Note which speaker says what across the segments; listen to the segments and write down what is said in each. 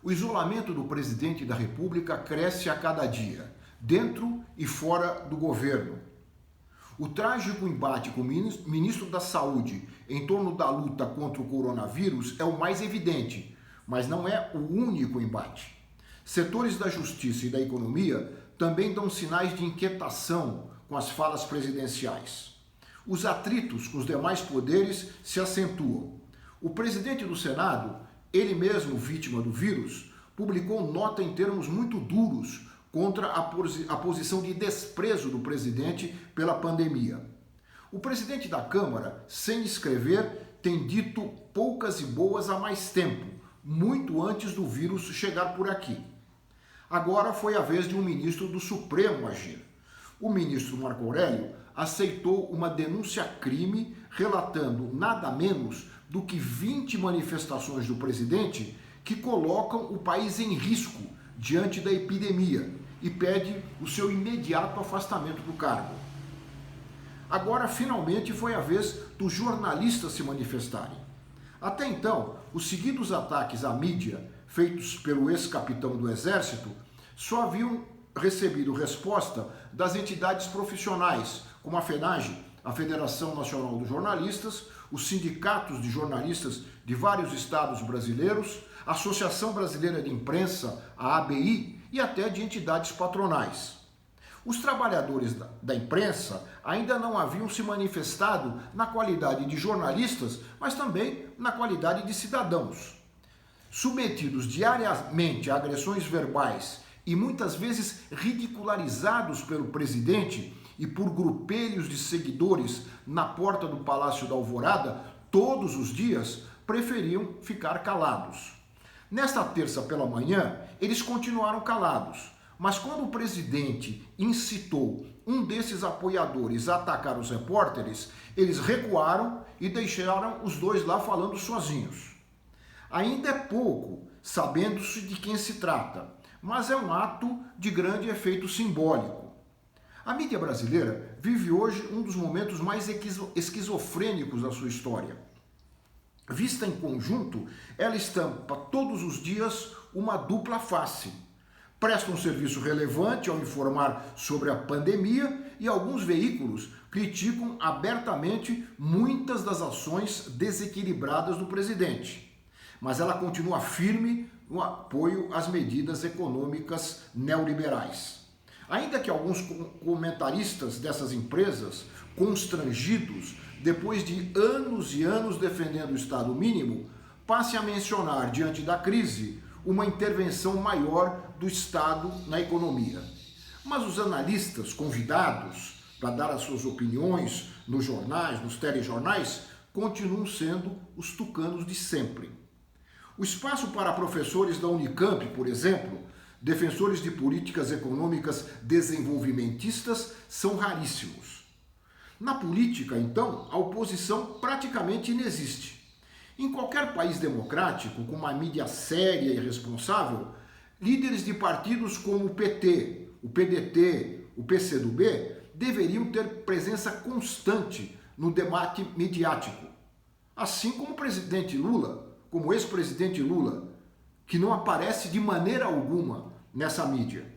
Speaker 1: O isolamento do presidente da República cresce a cada dia, dentro e fora do governo. O trágico embate com o ministro da Saúde em torno da luta contra o coronavírus é o mais evidente, mas não é o único embate. Setores da justiça e da economia também dão sinais de inquietação com as falas presidenciais. Os atritos com os demais poderes se acentuam. O presidente do Senado, ele mesmo vítima do vírus, publicou nota em termos muito duros contra a posição de desprezo do presidente pela pandemia. O presidente da Câmara, sem escrever, tem dito poucas e boas há mais tempo, muito antes do vírus chegar por aqui. Agora foi a vez de um ministro do Supremo agir. O ministro Marco Aurélio aceitou uma denúncia-crime relatando nada menos do que 20 manifestações do presidente que colocam o país em risco diante da epidemia e pede o seu imediato afastamento do cargo. Agora, finalmente, foi a vez dos jornalistas se manifestarem. Até então, os seguidos ataques à mídia feitos pelo ex-capitão do Exército só haviam recebido resposta das entidades profissionais, como a FENAGE, a Federação Nacional dos Jornalistas, os sindicatos de jornalistas de vários estados brasileiros, a Associação Brasileira de Imprensa, a ABI, e até de entidades patronais. Os trabalhadores da imprensa ainda não haviam se manifestado na qualidade de jornalistas, mas também na qualidade de cidadãos. Submetidos diariamente a agressões verbais e muitas vezes ridicularizados pelo presidente e por grupelhos de seguidores na porta do Palácio da Alvorada, todos os dias preferiam ficar calados. Nesta terça pela manhã, eles continuaram calados, mas quando o presidente incitou um desses apoiadores a atacar os repórteres, eles recuaram e deixaram os dois lá falando sozinhos. Ainda é pouco, sabendo-se de quem se trata, mas é um ato de grande efeito simbólico. A mídia brasileira vive hoje um dos momentos mais esquizofrênicos da sua história. Vista em conjunto, ela estampa todos os dias uma dupla face. Presta um serviço relevante ao informar sobre a pandemia e alguns veículos criticam abertamente muitas das ações desequilibradas do presidente. Mas ela continua firme no apoio às medidas econômicas neoliberais. Ainda que alguns comentaristas dessas empresas, constrangidos depois de anos e anos defendendo o Estado mínimo, passem a mencionar, diante da crise, uma intervenção maior do Estado na economia. Mas os analistas convidados para dar as suas opiniões nos jornais, nos telejornais, continuam sendo os tucanos de sempre. O espaço para professores da Unicamp, por exemplo, defensores de políticas econômicas desenvolvimentistas, são raríssimos. Na política, então, a oposição praticamente inexiste. Em qualquer país democrático, com uma mídia séria e responsável, líderes de partidos como o PT, o PDT, o PCdoB deveriam ter presença constante no debate midiático. Assim como o presidente Lula, como o ex-presidente Lula, que não aparece de maneira alguma nessa mídia.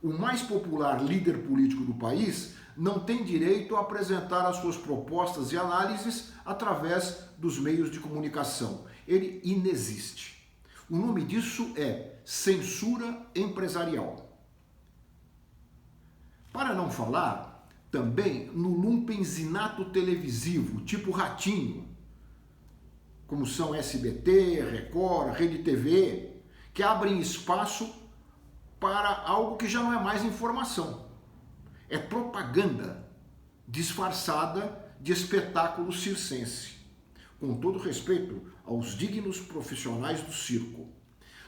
Speaker 1: O mais popular líder político do país não tem direito a apresentar as suas propostas e análises através dos meios de comunicação. Ele inexiste. O nome disso é censura empresarial. Para não falar também no lumpenzinato televisivo, tipo Ratinho, como são SBT, Record, Rede TV, que abrem espaço para algo que já não é mais informação. É propaganda disfarçada de espetáculo circense. Com todo respeito aos dignos profissionais do circo.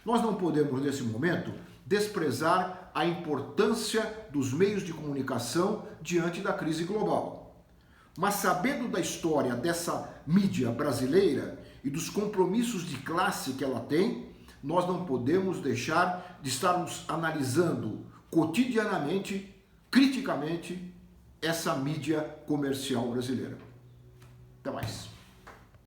Speaker 1: Nós não podemos, nesse momento, desprezar a importância dos meios de comunicação diante da crise global. Mas sabendo da história dessa mídia brasileira e dos compromissos de classe que ela tem, nós não podemos deixar de estarmos analisando cotidianamente, criticamente, essa mídia comercial brasileira. Até mais.